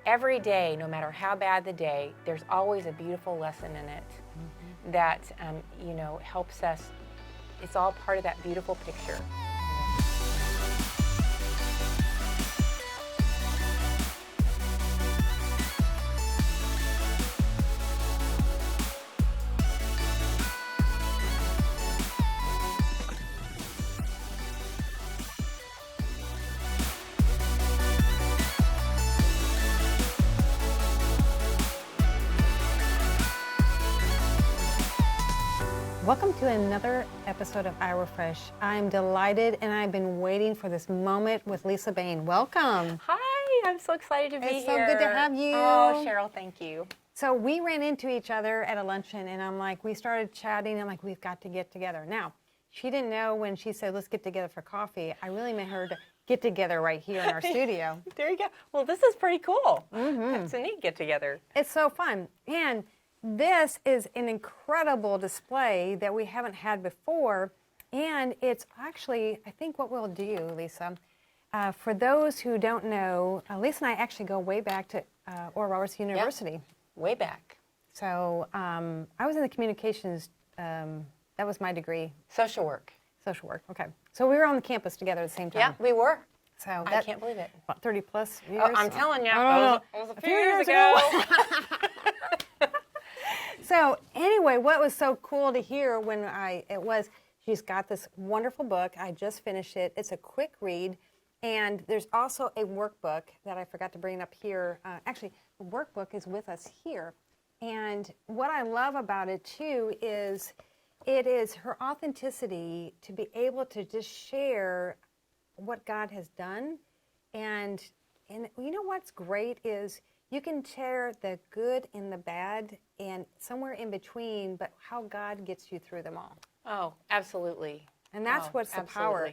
every day, no matter how bad the day, there's always a beautiful lesson in it that, helps us. It's all part of that beautiful picture. Welcome to another episode of iRefresh. I'm delighted, and I've been waiting for this moment with Lisa Bain. Welcome. Hi, I'm so excited to be here. It's so good to have you. Oh, Cheryl, thank you. So we ran into each other at a luncheon, and we started chatting. I'm like, we've got to get together. Now, she didn't know when she said, let's get together for coffee. I really meant her to get together right here in our studio. There you go. Well, this is pretty cool. It's a neat get together. It's so fun. And this is an incredible display that we haven't had before, and it's actually, I think what we'll do, Lisa, for those who don't know, Lisa and I actually go way back to Oral Roberts University. Yep. Way back. So I was in the communications, that was my degree. Social work. Social work, okay. So we were on the campus together at the same time. Yeah, we were. So I can't believe it. About 30 plus years? Oh, I'm telling you, it was a few years ago. So anyway, what was so cool to hear she's got this wonderful book. I just finished it. It's a quick read. And there's also a workbook that I forgot to bring up here. Actually, the workbook is with us here. And what I love about it, too, is it is her authenticity to be able to just share what God has done. And you know what's great is you can share the good and the bad and somewhere in between, but how God gets you through them all. Oh, absolutely. And that's what's the power.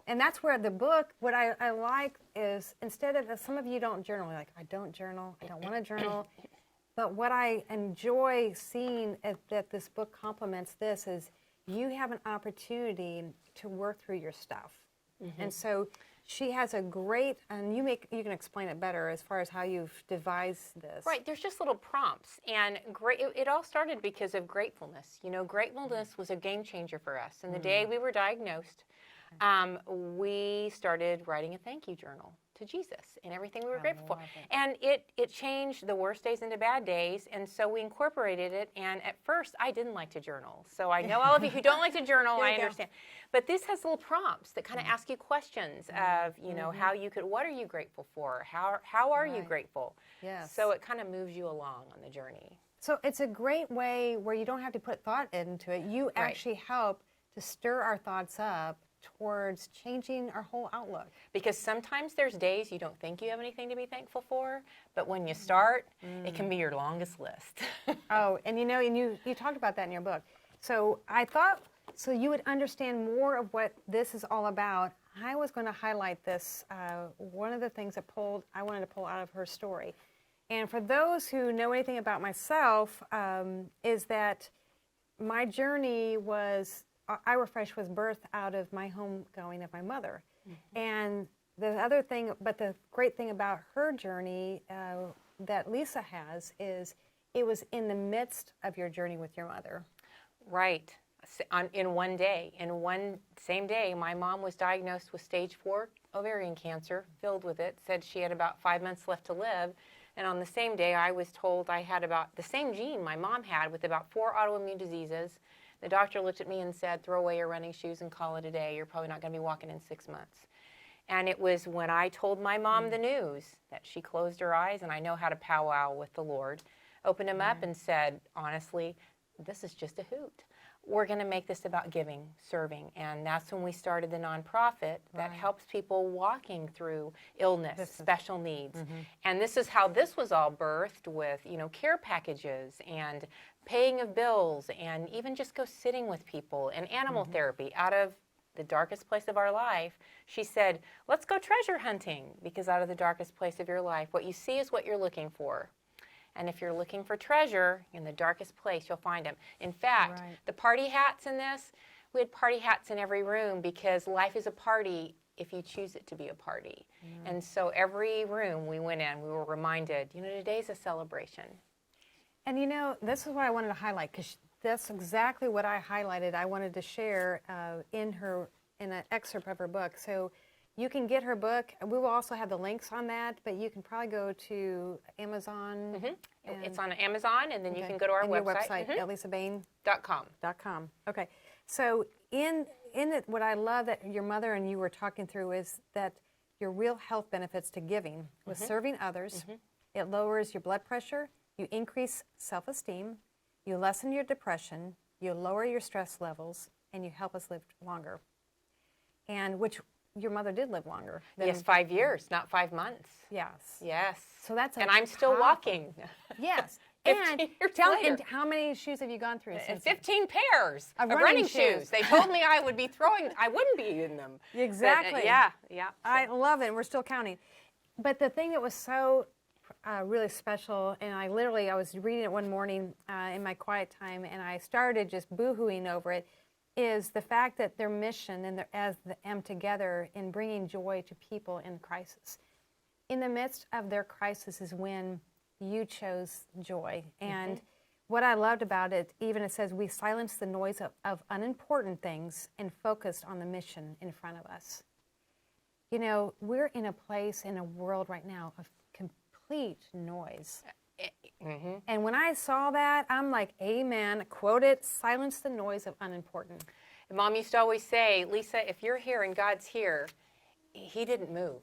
And that's where the book, what I like is, instead of, some of you don't journal, you're like, I don't journal, I don't want to journal. But what I enjoy seeing that this book complements this is you have an opportunity to work through your stuff. And so she has a great, and you can explain it better as far as how you've devised this. Right, there's just little prompts, and it all started because of gratefulness. Gratefulness was a game changer for us. And the day we were diagnosed, we started writing a thank you journal to Jesus and everything we were grateful for. And it changed the worst days into bad days, and so we incorporated it. And at first, I didn't like to journal. So I know all of you who don't like to journal, I understand. But this has little prompts that kind of ask you questions of, how you could, what are you grateful for? How are you grateful? Yes. So it kind of moves you along on the journey. So it's a great way where you don't have to put thought into it. You actually help to stir our thoughts up towards changing our whole outlook. Because sometimes there's days you don't think you have anything to be thankful for, but when you start, it can be your longest list. Oh, and you talked about that in your book. So I thought, so you would understand more of what this is all about, I was going to highlight this, one of the things I wanted to pull out of her story. And for those who know anything about myself, is that my journey was, iRefresh was birthed out of my homegoing of my mother. And the great thing about her journey that Lisa has is it was in the midst of your journey with your mother. Right. In one day, same day, my mom was diagnosed with stage 4 ovarian cancer, filled with it, said she had about 5 months left to live. And on the same day, I was told I had about the same gene my mom had with about 4 autoimmune diseases. The doctor looked at me and said, throw away your running shoes and call it a day. You're probably not going to be walking in 6 months. And it was when I told my mom the news that she closed her eyes, and I know how to powwow with the Lord, opened them up and said, honestly, this is just a hoot. We're going to make this about giving, serving. And that's when we started the nonprofit that helps people walking through illness, special needs. And this is how this was all birthed with, care packages and paying of bills and even just go sitting with people and animal therapy out of the darkest place of our life. She said, let's go treasure hunting, because out of the darkest place of your life, what you see is what you're looking for. And if you're looking for treasure in the darkest place, you'll find them. In fact, the party hats in this, we had party hats in every room because life is a party if you choose it to be a party. And so every room we went in, we were reminded, today's a celebration. And this is what I wanted to highlight, because that's exactly what I highlighted. I wanted to share in an excerpt of her book. So you can get her book. We will also have the links on that, but you can probably go to Amazon. Mm-hmm. It's on Amazon, and then you can go to our website. Your website, .com. Okay. So in it, what I love that your mother and you were talking through is that your real health benefits to giving was serving others. It lowers your blood pressure. You increase self-esteem. You lessen your depression. You lower your stress levels, and you help us live longer. And which your mother did live longer. Yes, 5 years, not 5 months. Yes. Yes. So that's and I'm still walking. Yes. 15 years later. And how many shoes have you gone through since? 15 pairs of running shoes. They told me I wouldn't be in them. Exactly. But, yeah. So. I love it. We're still counting. But the thing that was so really special, and I was reading it one morning in my quiet time, and I started just boohooing over it, is the fact that their mission and as the M together in bringing joy to people in crisis. In the midst of their crisis is when you chose joy. And what I loved about it, even it says, we silenced the noise of unimportant things and focused on the mission in front of us. We're in a place in a world right now of complete noise. And when I saw that, I'm like, amen, quote it, silence the noise of unimportant. And Mom used to always say, Lisa, if you're here and God's here, he didn't move.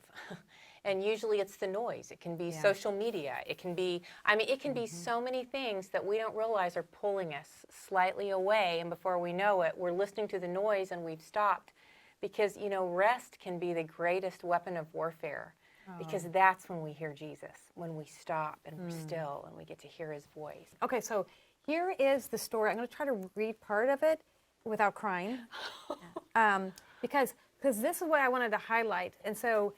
And usually it's the noise. It can be social media. It can be, it can be so many things that we don't realize are pulling us slightly away. And before we know it, we're listening to the noise and we've stopped. Because, rest can be the greatest weapon of warfare. Because that's when we hear Jesus, when we stop and we're still and we get to hear his voice. Okay, so here is the story. I'm going to try to read part of it without crying. Because this is what I wanted to highlight. And so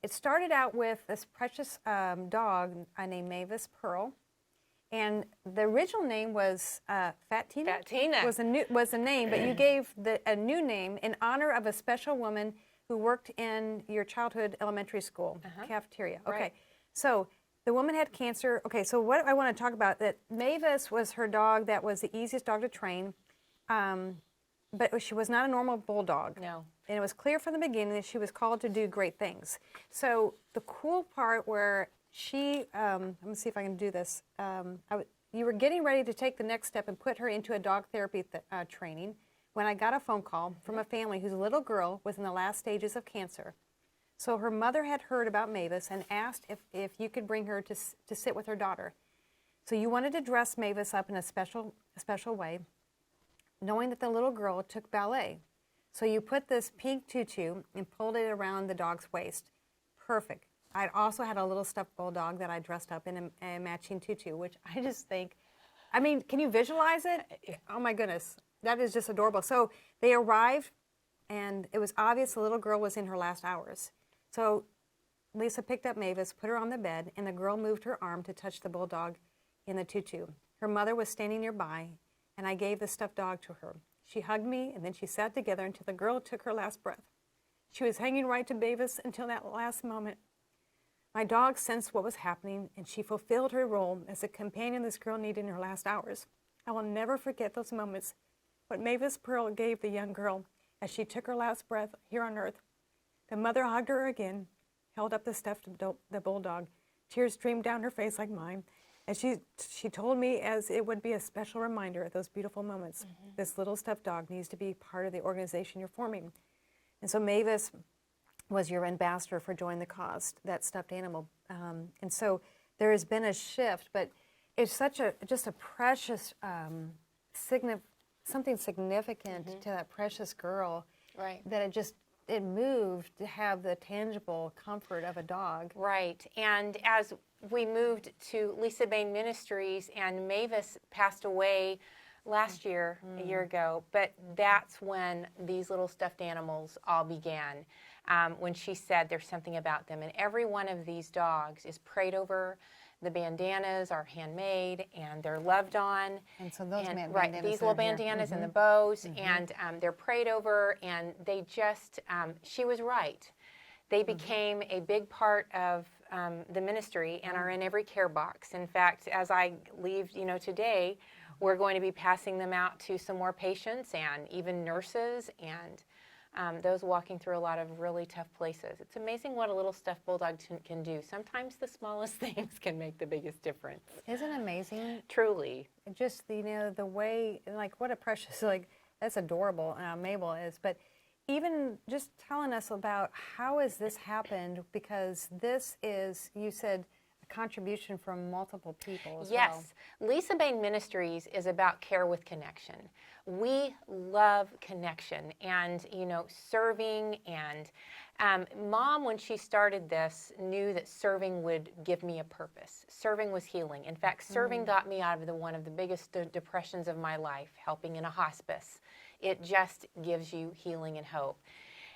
it started out with this precious dog named Mavis Pearl. And the original name was Fat Tina. Fat Tina. Was the name, but you gave a new name in honor of a special woman who worked in your childhood elementary school cafeteria. Okay, right. So the woman had cancer. Okay, so what I want to talk about, that Mavis was her dog that was the easiest dog to train, but she was not a normal bulldog. No. And it was clear from the beginning that she was called to do great things. So the cool part where she, let me see if I can do this. You were getting ready to take the next step and put her into a dog therapy training when I got a phone call from a family whose little girl was in the last stages of cancer. So her mother had heard about Mavis and asked if you could bring her to sit with her daughter. So you wanted to dress Mavis up in a special way, knowing that the little girl took ballet. So you put this pink tutu and pulled it around the dog's waist. Perfect. I also had a little stuffed bulldog that I dressed up in a matching tutu, which I just think, can you visualize it? Oh my goodness. That is just adorable. So they arrived, and it was obvious the little girl was in her last hours. So Lisa picked up Mavis, put her on the bed, and the girl moved her arm to touch the bulldog in the tutu. Her mother was standing nearby, and I gave the stuffed dog to her. She hugged me, and then she sat together until the girl took her last breath. She was hanging right to Mavis until that last moment. My dog sensed what was happening, and she fulfilled her role as a companion this girl needed in her last hours. I will never forget those moments. What Mavis Pearl gave the young girl as she took her last breath here on earth. The mother hugged her again, held up the stuffed bulldog. Tears streamed down her face like mine. And she told me as it would be a special reminder of those beautiful moments. This little stuffed dog needs to be part of the organization you're forming. And so Mavis was your ambassador for Join the Cause, that stuffed animal. And so there has been a shift, but it's just a precious something significant to that precious girl, right? That it moved to have the tangible comfort of a dog. Right. And as we moved to Lisa Bain Ministries, and Mavis passed away last year, a year ago, but that's when these little stuffed animals all began. when she said there's something about them. And every one of these dogs is prayed over. The bandanas are handmade and they're loved on. And so those and, bandanas right, these little are here. bandanas and the bows, and they're prayed over, and they just, she was right. They became a big part of the ministry and are in every care box. In fact, as I leave, today, we're going to be passing them out to some more patients and even nurses and those walking through a lot of really tough places. It's amazing what a little stuffed bulldog can do. Sometimes the smallest things can make the biggest difference. Isn't it amazing? Truly. Just, the way, like, what a precious, like, that's adorable, Mabel is. But even just telling us about how has this happened, because this is, you said, a contribution from multiple people as well. Yes. Lisa Bain Ministries is about care with connection. We love connection and, serving. And Mom, when she started this, knew that serving would give me a purpose. Serving was healing. In fact, serving got me out of one of the biggest depressions of my life, helping in a hospice. It just gives you healing and hope.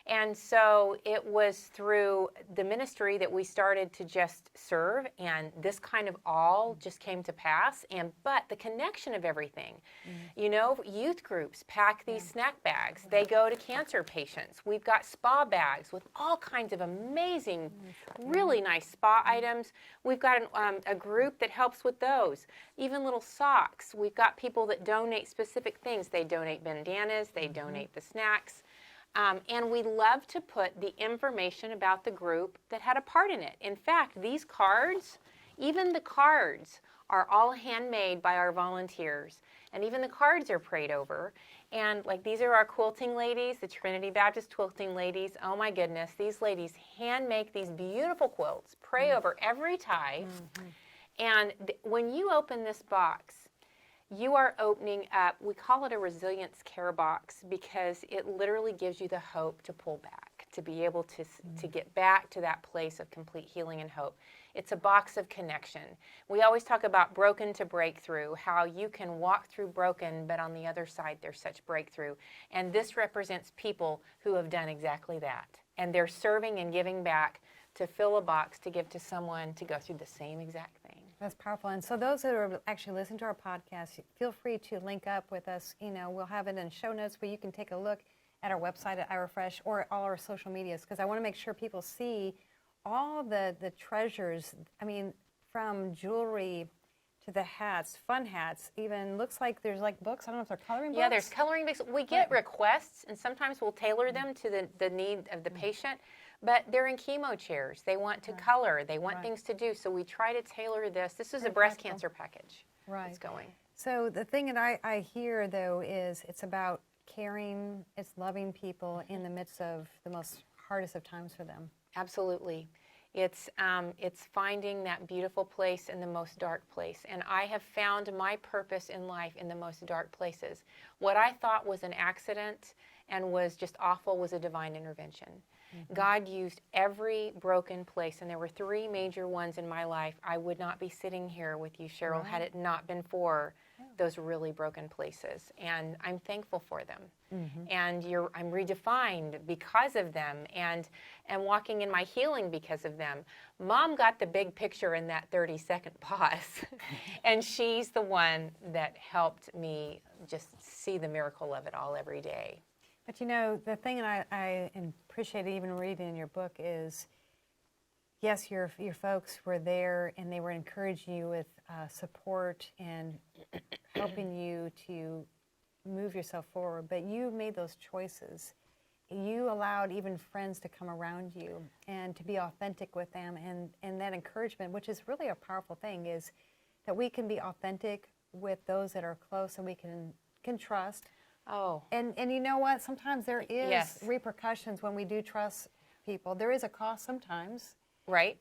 And so it was through the ministry that we started to just serve, and this kind of all just came to pass. But the connection of everything, youth groups pack these snack bags. They go to cancer patients. We've got spa bags with all kinds of amazing, really nice spa items. We've got a group that helps with those. Even little socks. We've got people that donate specific things. They donate bandanas. They donate the snacks. And we love to put the information about the group that had a part in it. In fact, these cards, even the cards, are all handmade by our volunteers. And even the cards are prayed over. And like these are our quilting ladies, the Trinity Baptist quilting ladies. Oh my goodness, these ladies hand make these beautiful quilts, pray over every tie. And when you open this box, you are opening up, we call it a resilience care box, because it literally gives you the hope to pull back, to be able to get back to that place of complete healing and hope. It's a box of connection. We always talk about broken to breakthrough, how you can walk through broken, but on the other side there's such breakthrough. And this represents people who have done exactly that. And they're serving and giving back to fill a box to give to someone to go through the same exact thing. That's powerful. And so those that are actually listening to our podcast, feel free to link up with us. We'll have it in show notes where you can take a look at our website at iRefresh or all our social medias, because I want to make sure people see all the treasures. I mean, from jewelry to the hats, fun hats, even looks like there's like books. I don't know if they're coloring books. Yeah, there's coloring books. We get requests, and sometimes we'll tailor them to the need of the patient. But they're in chemo chairs. They want to color. They want things to do. So we try to tailor this. This is a breast cancer package. Right. It's going. So the thing that I hear, though, is it's about caring, it's loving people in the midst of the most hardest of times for them. Absolutely. It's finding that beautiful place in the most dark place. And I have found my purpose in life in the most dark places. What I thought was an accident and was just awful was a divine intervention. God used every broken place, and there were 3 major ones in my life. I would not be sitting here with you, Cheryl, had it not been for those really broken places. And I'm thankful for them. And I'm redefined because of them, and walking in my healing because of them. Mom got the big picture in that 30-second pause, and she's the one that helped me just see the miracle of it all every day. But the thing that I appreciate even reading in your book is, yes, your folks were there and they were encouraging you with support and helping you to move yourself forward, but you made those choices. You allowed even friends to come around you and to be authentic with them, and that encouragement, which is really a powerful thing, is that we can be authentic with those that are close and we can trust. Oh. And you know what? Sometimes there is repercussions when we do trust people. There is a cost sometimes. Right.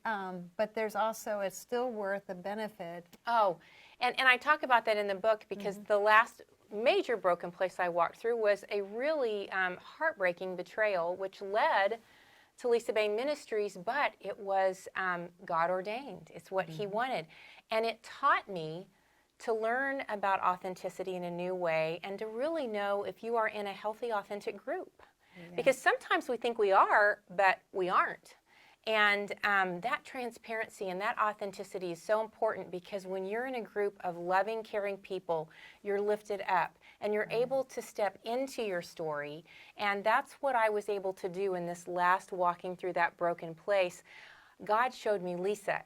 But there's also, it's still worth the benefit. Oh, and I talk about that in the book because the last major broken place I walked through was a really heartbreaking betrayal, which led to Lisa Bain Ministries, but it was God ordained. It's what He wanted. And it taught me to learn about authenticity in a new way and to really know if you are in a healthy, authentic group. Because sometimes we think we are, but we aren't. And that transparency and that authenticity is so important, because when you're in a group of loving, caring people, you're lifted up and you're able to step into your story. And that's what I was able to do in this last walking through that broken place. God showed me, Lisa,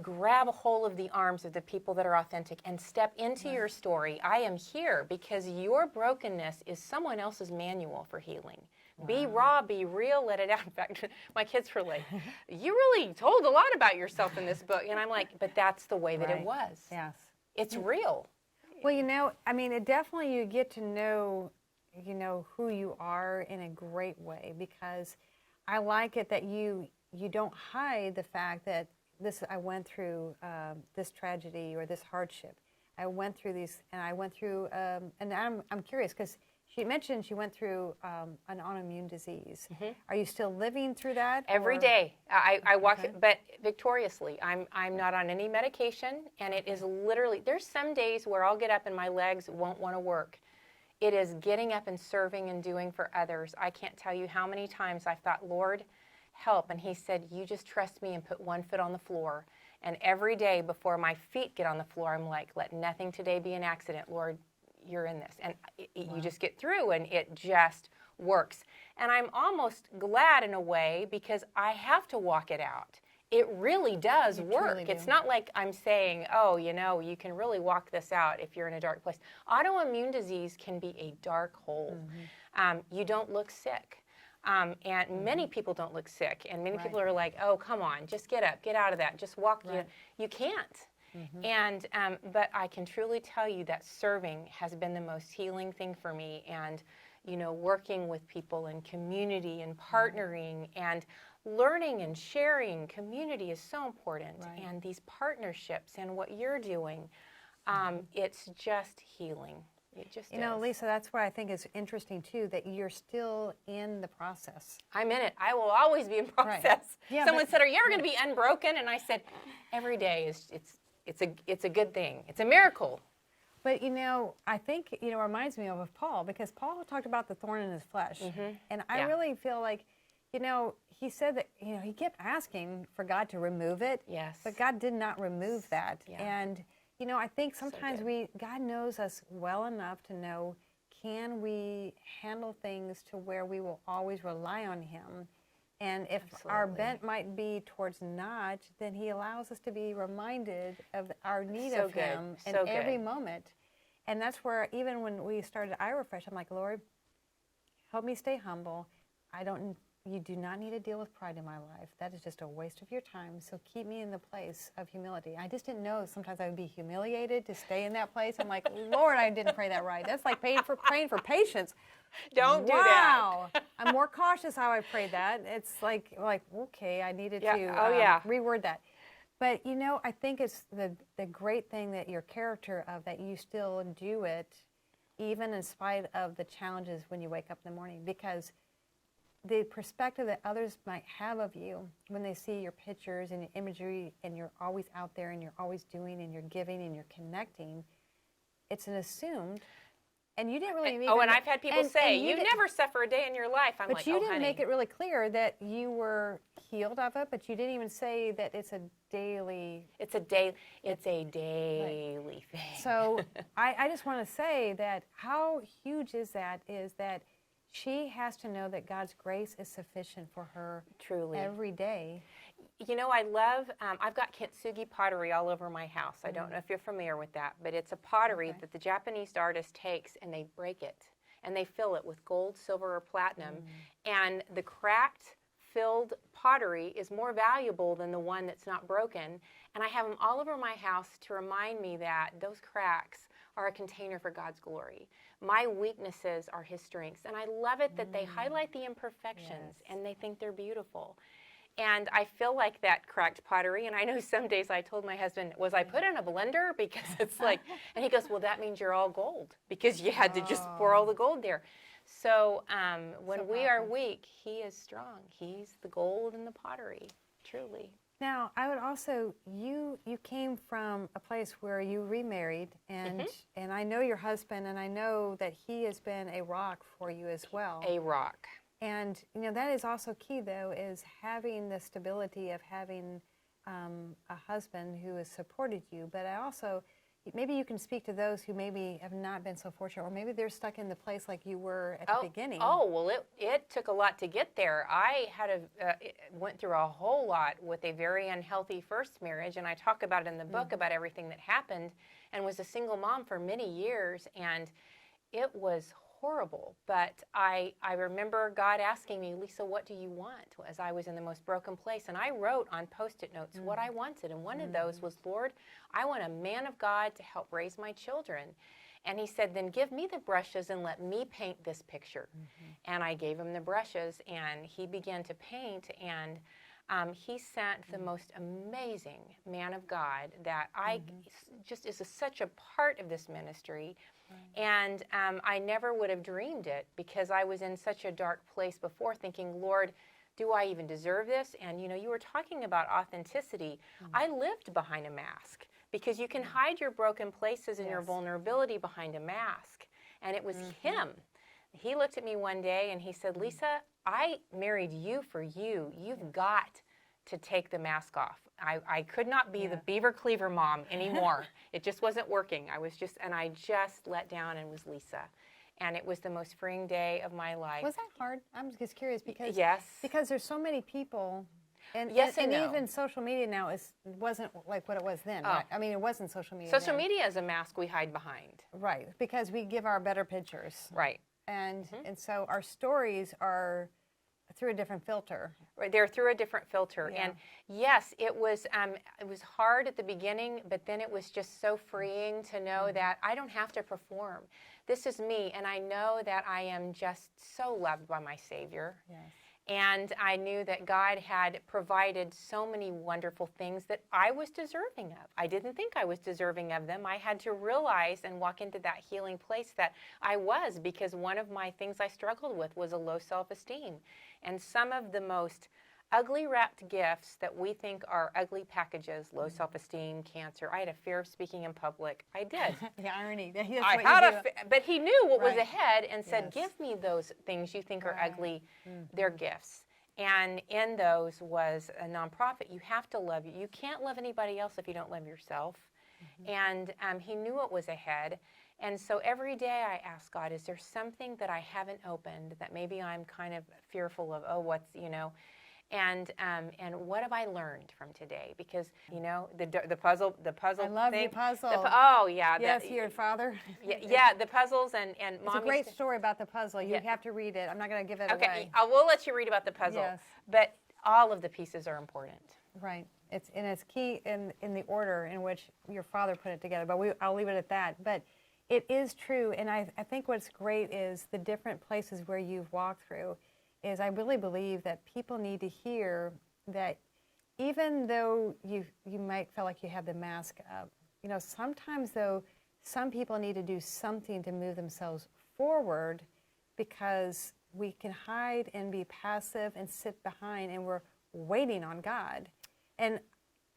grab a hold of the arms of the people that are authentic and step into your story. I am here because your brokenness is someone else's manual for healing. Be raw, be real, let it out. In fact, my kids were like, you really told a lot about yourself in this book. And I'm like, but that's the way that it was. Yes. It's real. Well, I mean, it definitely, you get to know, who you are in a great way, because I like it that you don't hide the fact that I went through this tragedy or this hardship. I went through these, and I went through, and I'm curious, because she mentioned she went through an autoimmune disease. Mm-hmm. Are you still living through that? Every day. I walk, but victoriously. I'm not on any medication, and it is literally, there's some days where I'll get up and my legs won't want to work. It is getting up and serving and doing for others. I can't tell you how many times I've thought, Lord, help. And he said, you just trust me and put one foot on the floor. And every day before my feet get on the floor, I'm like, let nothing today be an accident, Lord. You're in this. And you just get through, and it just works. And I'm almost glad in a way, because I have to walk it out. It really does work. It's not like I'm saying, oh, you can really walk this out if you're in a dark place. Autoimmune disease can be a dark hole. Mm-hmm. You don't look sick. And many people don't look sick. And many people are like, oh, come on, just get up, get out of that, just walk. Right. You can't. Mm-hmm. And but I can truly tell you that serving has been the most healing thing for me, and working with people and community and partnering and learning and sharing. Community is so important, and these partnerships and what you're doing, it's just healing. It just is. Lisa, that's what I think is interesting too, that you're still in the process. I'm in it. I will always be in process. Right. Yeah, someone said, are you ever going to be unbroken? And I said, every day it's a good thing. It's a miracle. But, I think, it reminds me of Paul, because Paul talked about the thorn in his flesh. Mm-hmm. And I really feel like, he said that, he kept asking for God to remove it. Yes. But God did not remove that. Yeah. And, I think sometimes God knows us well enough to know, can we handle things to where we will always rely on him? And if our bent might be towards not, then he allows us to be reminded of our need of him in every moment. And that's where, even when we started iRefresh, I'm like, Lord, help me stay humble. You do not need to deal with pride in my life. That is just a waste of your time. So keep me in the place of humility. I just didn't know sometimes I would be humiliated to stay in that place. I'm like, Lord, I didn't pray that right. That's like praying for patience. Don't do that. Wow. I'm more cautious how I prayed that. It's like okay, I needed to reword that. But, I think it's the great thing that your character of that you still do it, even in spite of the challenges when you wake up in the morning, because the perspective that others might have of you when they see your pictures and your imagery, and you're always out there and you're always doing and you're giving and you're connecting, it's an assumed. And you didn't really. And I've had people say, you never suffer a day in your life. I'm like, but you didn't make it really clear that you were healed of it. But you didn't even say that it's a daily. It's a daily thing. So I just want to say that how huge is that she has to know that God's grace is sufficient for her truly every day. I love, I've got kintsugi pottery all over my house. I don't know if you're familiar with that, but it's a pottery that the Japanese artist takes and they break it and they fill it with gold, silver, or platinum. And the cracked, filled pottery is more valuable than the one that's not broken. And I have them all over my house to remind me that those cracks are a container for God's glory. My weaknesses are his strengths. And I love it that they highlight the imperfections and they think they're beautiful. And I feel like that cracked pottery. And I know some days I told my husband, was I put in a blender? Because it's like, and he goes, well, that means you're all gold because you had to just pour all the gold there. So when we are weak, he is strong. He's the gold in the pottery, truly. Now, I would also, you came from a place where you remarried, and I know your husband, and I know that he has been a rock for you as well. A rock. And, that is also key, though, is having the stability of having a husband who has supported you. But I also, maybe you can speak to those who maybe have not been so fortunate, or maybe they're stuck in the place like you were at the beginning. Oh, well, it took a lot to get there. I went through a whole lot with a very unhealthy first marriage, and I talk about it in the book about everything that happened, and was a single mom for many years, and it was horrible. But I remember God asking me, Lisa, what do you want? As I was in the most broken place. And I wrote on Post-it notes what I wanted. And one of those was, Lord, I want a man of God to help raise my children. And he said, then give me the brushes and let me paint this picture. And I gave him the brushes, and he began to paint, and he sent the most amazing man of God that just is such a part of this ministry. And I never would have dreamed it, because I was in such a dark place before, thinking, Lord, do I even deserve this? And, you were talking about authenticity. I lived behind a mask, because you can hide your broken places and your vulnerability behind a mask. And it was him. He looked at me one day and he said, Lisa, I married you for you. You've got to take the mask off. I could not be the beaver cleaver mom anymore. It just wasn't working. I just let down and was Lisa. And it was the most freeing day of my life. Was that hard? I'm just curious, because because there's so many people, and no. Even social media now wasn't like what it was then. Right? I mean, it wasn't social media. Social media is a mask we hide behind. Right, because we give our better pictures. Right. And so our stories are through a different filter. Right, they're through a different filter. Yeah. And yes, it was hard at the beginning, but then it was just so freeing to know that I don't have to perform. This is me, and I know that I am just so loved by my Savior. Yes. And I knew that God had provided so many wonderful things that I was deserving of. I didn't think I was deserving of them. I had to realize and walk into that healing place that I was, because one of my things I struggled with was a low self-esteem. And some of the most ugly wrapped gifts that we think are ugly packages, low self-esteem, cancer. I had a fear of speaking in public. I did. The irony. But he knew what was ahead and said, give me those things you think are ugly. They're gifts. And in those was a nonprofit. You have to love you. You can't love anybody else if you don't love yourself. And he knew what was ahead. And so every day I ask God, is there something that I haven't opened that maybe I'm kind of fearful of, and what have I learned from today? Because, the puzzle I love thing. the puzzle. Yes, your father. The puzzles and It's a great story about the puzzle. You have to read it. I'm not going to give it away. Okay, I will let you read about the puzzle. Yes. But all of the pieces are important. Right. It's key in the order in which your father put it together. But I'll leave it at that. But it is true, and I think what's great is the different places where you've walked through. Is I really believe that people need to hear that even though you might feel like you have the mask up, sometimes though, some people need to do something to move themselves forward, because we can hide and be passive and sit behind, and we're waiting on God. And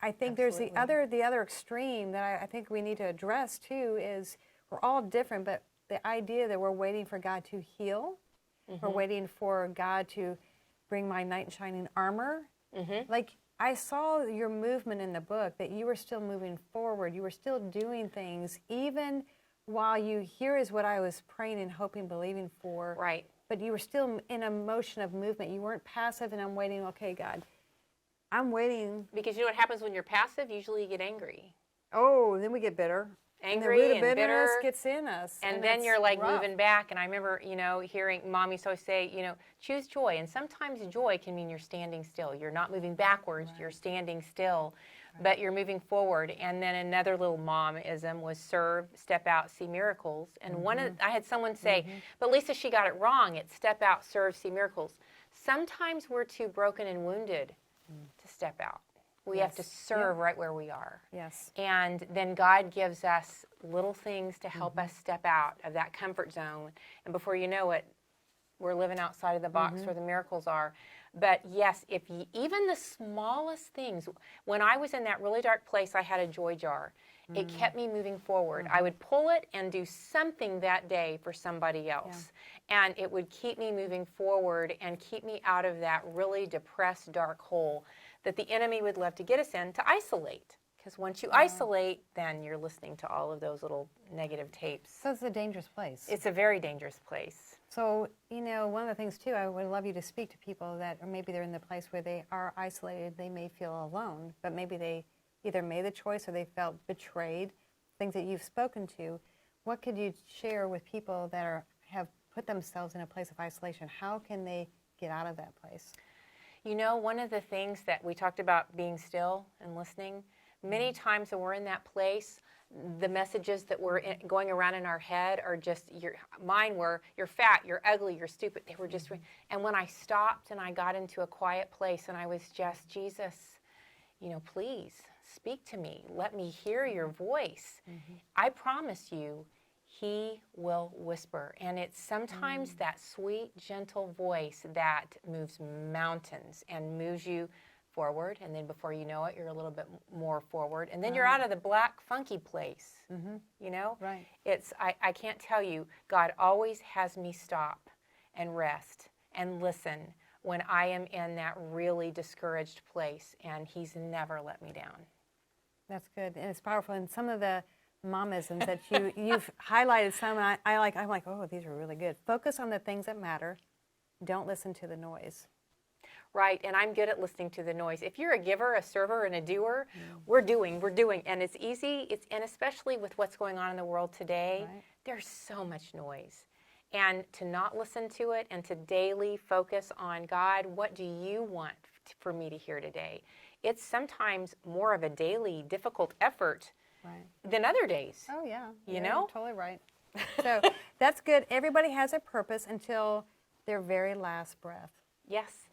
I think there's the other extreme that I think we need to address too, is we're all different, but the idea that we're waiting for God to heal. We're waiting for God to bring my knight in shining armor. Like, I saw your movement in the book, that you were still moving forward. You were still doing things, even while here is what I was praying and hoping, believing for. Right. But you were still in a motion of movement. You weren't passive, and I'm waiting, okay, God, I'm waiting. Because you know what happens when you're passive? Usually you get angry. Oh, then we get bitter. Angry and the root of bitterness bitter gets in us. And then you're like moving back. And I remember, hearing Mom used to always say, choose joy. And sometimes joy can mean you're standing still. You're not moving backwards. You're standing still, but you're moving forward. And then another little mom-ism was serve, step out, see miracles. And I had someone say, but Lisa, she got it wrong. It's step out, serve, see miracles. Sometimes we're too broken and wounded to step out. We have to serve right where we are. Yes. And then God gives us little things to help us step out of that comfort zone. And before you know it, we're living outside of the box where the miracles are. But yes, even the smallest things, when I was in that really dark place, I had a joy jar. It kept me moving forward. I would pull it and do something that day for somebody else. And it would keep me moving forward and keep me out of that really depressed, dark hole that the enemy would love to get us in, to isolate. Because once you isolate, then you're listening to all of those little negative tapes. So it's a dangerous place. It's a very dangerous place. So, one of the things, too, I would love you to speak to people that, or maybe they're in the place where they are isolated, they may feel alone, but maybe they either made the choice or they felt betrayed, things that you've spoken to. What could you share with people that have put themselves in a place of isolation? How can they get out of that place? One of the things that we talked about, being still and listening, many times when we're in that place, the messages that were going around in our head are just, mine were, you're fat, you're ugly, you're stupid. They were just, and when I stopped and I got into a quiet place and I was just, Jesus, please speak to me. Let me hear your voice. I promise you, he will whisper. And it's sometimes that sweet, gentle voice that moves mountains and moves you forward, and then before you know it, you're a little bit more forward, and then you're out of the black, funky place. Right. I can't tell you, God always has me stop and rest and listen when I am in that really discouraged place, and he's never let me down. That's good, and it's powerful. And some of the momisms that you've highlighted, some, and I'm like, oh, these are really good. Focus on the things that matter. Don't listen to the noise. Right, and I'm good at listening to the noise. If you're a giver, a server, and a doer, we're doing, and it's easy. And especially with what's going on in the world today, there's so much noise. And to not listen to it and to daily focus on, God, what do you want for me to hear today? It's sometimes more of a daily difficult effort than other days. Oh, yeah. You're totally right. So that's good. Everybody has a purpose until their very last breath. Yes.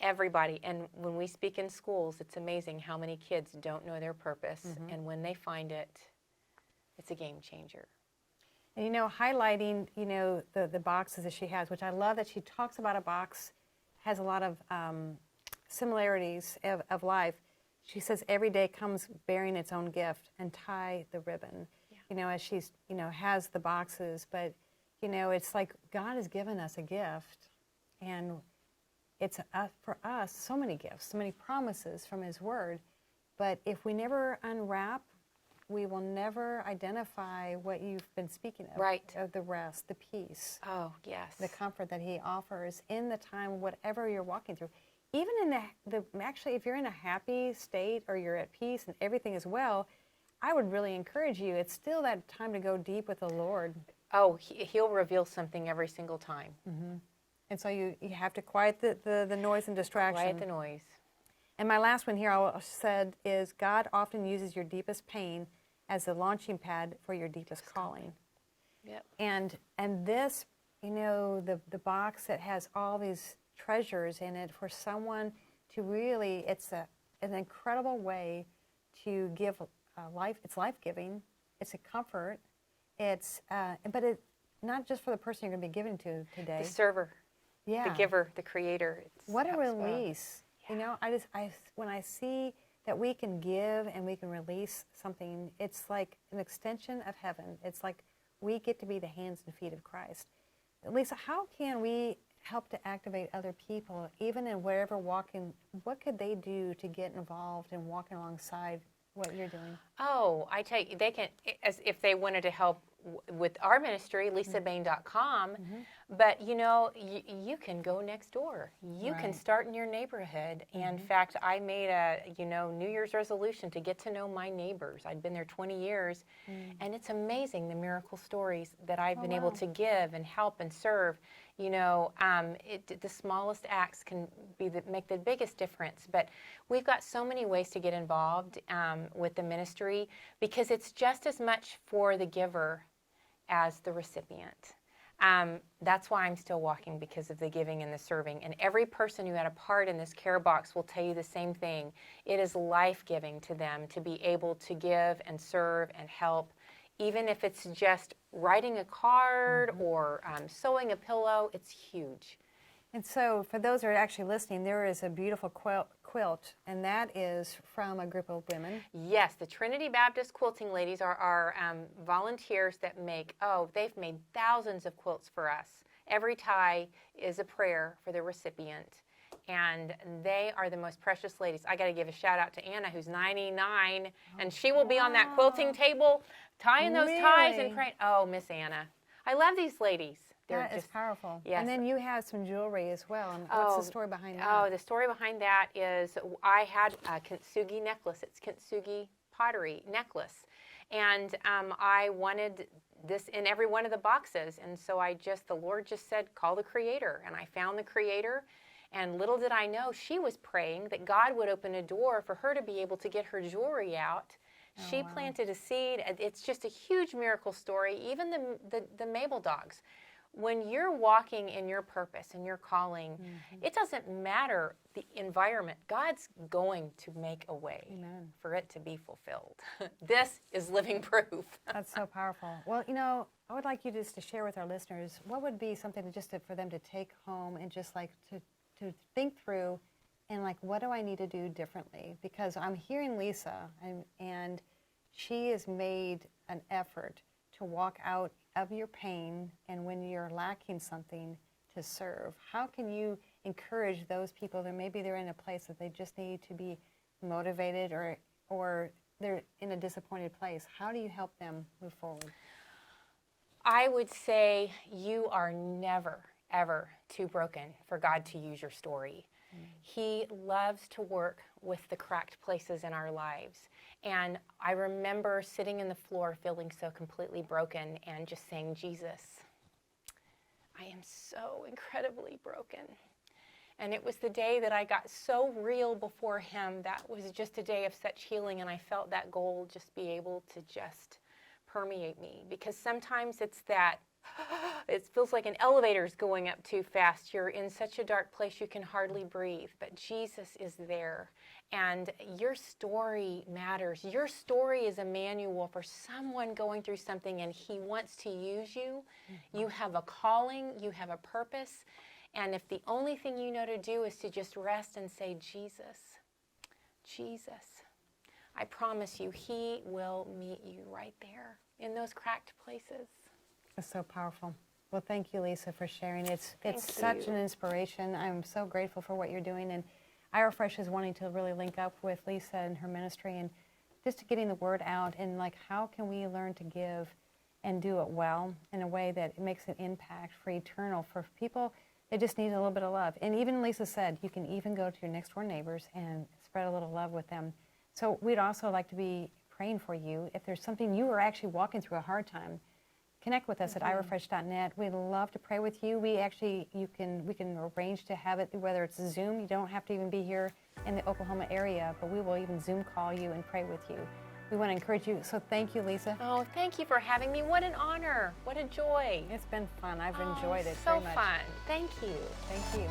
Everybody. And when we speak in schools, it's amazing how many kids don't know their purpose. And when they find it, it's a game changer. And, highlighting, the boxes that she has, which I love that she talks about a box, has a lot of similarities of life. She says every day comes bearing its own gift, and tie the ribbon. As she's, has the boxes. But, it's like God has given us a gift. And it's for us so many gifts, so many promises from his word. But if we never unwrap, we will never identify what you've been speaking of. Right. Of the rest, the peace. Oh, yes. The comfort that he offers in the time, whatever you're walking through. Even in actually, if you're in a happy state or you're at peace and everything is well, I would really encourage you. It's still that time to go deep with the Lord. Oh, he'll reveal something every single time. And so you have to quiet the noise and distraction. Quiet the noise. And my last one here I said is, God often uses your deepest pain as the launching pad for your deepest calling. Yep. And this, the box that has all these treasures in it, for someone to really, it's an incredible way to give life. It's life-giving. It's a comfort. It's but it not just for the person you're going to be giving to today. The server. Yeah. The giver, the creator. What a release. Yeah. When I see that we can give and we can release something, it's like an extension of heaven. It's like we get to be the hands and feet of Christ. Lisa, how can we help to activate other people, even in wherever walking? What could they do to get involved and walking alongside what you're doing? Oh, I tell you, they can, if they wanted to help with our ministry, lisabain.com, but you can go next door. You can start in your neighborhood. And in fact, I made a New Year's resolution to get to know my neighbors. I'd been there 20 years, and it's amazing the miracle stories that I've been able to give and help and serve. The smallest acts can make the biggest difference. But we've got so many ways to get involved with the ministry, because it's just as much for the giver as the recipient. That's why I'm still walking, because of the giving and the serving. And every person who had a part in this care box will tell you the same thing. It is life-giving to them to be able to give and serve and help, even if it's just writing a card or sewing a pillow. It's huge. And so for those who are actually listening, there is a beautiful quilt, and that is from a group of women. Yes, the Trinity Baptist Quilting Ladies are our volunteers that they've made thousands of quilts for us. Every tie is a prayer for the recipient, and they are the most precious ladies. I got to give a shout out to Anna, who's 99, and she will be on that quilting table tying those ties and praying. Oh, Miss Anna. I love these ladies. That is powerful. Yes. And then you have some jewelry as well. And what's the story behind that? Oh, the story behind that is I had a kintsugi necklace. It's kintsugi pottery necklace. And I wanted this in every one of the boxes. And so the Lord just said, call the Creator. And I found the Creator. And little did I know, she was praying that God would open a door for her to be able to get her jewelry out. She planted a seed. It's just a huge miracle story. Even the Mabel dogs. When you're walking in your purpose and your calling, it doesn't matter the environment. God's going to make a way for it to be fulfilled. This is living proof. That's so powerful. Well, I would like you just to share with our listeners, what would be something for them to take home and just like to think through and like, what do I need to do differently? Because I'm hearing Lisa and she has made an effort to walk out of your pain, and when you're lacking something, to serve. How can you encourage those people that maybe they're in a place that they just need to be motivated or they're in a disappointed place? How do you help them move forward? I would say you are never, ever too broken for God to use your story. He loves to work with the cracked places in our lives. And I remember sitting in the floor feeling so completely broken and just saying, Jesus, I am so incredibly broken. And it was the day that I got so real before Him. That was just a day of such healing, and I felt that gold just be able to just permeate me. Because sometimes it's that, it feels like an elevator is going up too fast. You're in such a dark place you can hardly breathe, but Jesus is there. And your story matters. Your story is a manual for someone going through something, and He wants to use you. You have a calling, you have a purpose, and if the only thing you know to do is to just rest and say, Jesus, Jesus, I promise you, He will meet you right there in those cracked places. It's so powerful. Well, thank you, Lisa, for sharing. It's such an inspiration. I'm so grateful for what you're doing, and iRefresh is wanting to really link up with Lisa and her ministry and just getting the word out and like how can we learn to give and do it well in a way that it makes an impact for eternal for people that just need a little bit of love. And even Lisa said you can even go to your next door neighbors and spread a little love with them. So we'd also like to be praying for you. If there's something you are actually walking through a hard time, connect with us at iRefresh.net. We'd love to pray with you. We can arrange to have it, whether it's Zoom. You don't have to even be here in the Oklahoma area, but we will even Zoom call you and pray with you. We want to encourage you. So thank you, Lisa. Oh, thank you for having me. What an honor. What a joy. It's been fun. I've enjoyed it so very much. Fun. Thank you. Thank you.